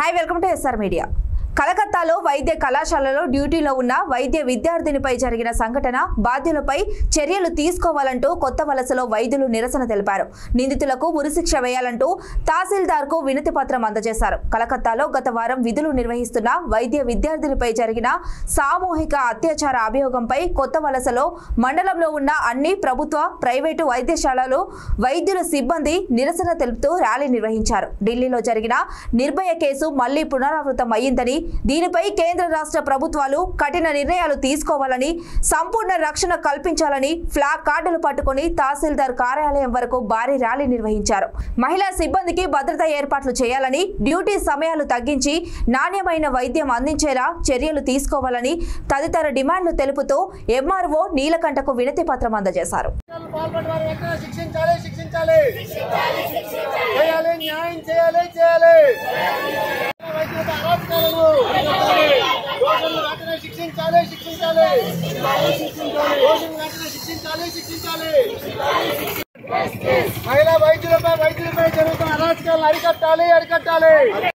High welcome to SR media. కలకత్తాలో వైద్య కళాశాలలో డ్యూటీలో ఉన్న వైద్య విద్యార్థినిపై జరిగిన సంఘటన బాధ్యులపై చర్యలు తీసుకోవాలంటూ కొత్త వలసలో వైద్యులు నిరసన తెలిపారు। నిందితులకు ఉరిశిక్ష వేయాలంటూ తహసీల్దార్కు వినతి పత్రం అందజేశారు। కలకత్తాలో గత వారం విధులు నిర్వహిస్తున్న వైద్య విద్యార్థినిపై జరిగిన సామూహిక అత్యాచార అభియోగంపై కొత్త వలసలో మండలంలో ఉన్న అన్ని ప్రభుత్వ ప్రైవేటు వైద్యశాలలు వైద్యుల సిబ్బంది నిరసన తెలుపుతూ ర్యాలీ నిర్వహించారు। ఢిల్లీలో జరిగిన నిర్భయ కేసు మళ్లీ పునరావృతం అయ్యిందని దీనిపై కేంద్ర రాష్ట్ర ప్రభుత్వాలు కఠిన నిర్ణయాలు తీసుకోవాలని సంపూర్ణ రక్షణ కల్పించాలని ఫ్లాగ్ కార్డులు పట్టుకొని తహసీల్దార్ కార్యాలయం వరకు భారీ ర్యాలీ నిర్వహించారు। మహిళా సిబ్బందికి భద్రతా ఏర్పాట్లు చేయాలని డ్యూటీ సమయాలు తగ్గించి నాణ్యమైన వైద్యం అందించేలా చర్యలు తీసుకోవాలని తదితర డిమాండ్లు తెలుపుతూ ఎంఆర్ఓ నీలకంఠకు వినతి పత్రం అందజేశారు। महिला వైద్యులపై జరుగుతున్న అరాచకాలను అరికట్టాలి।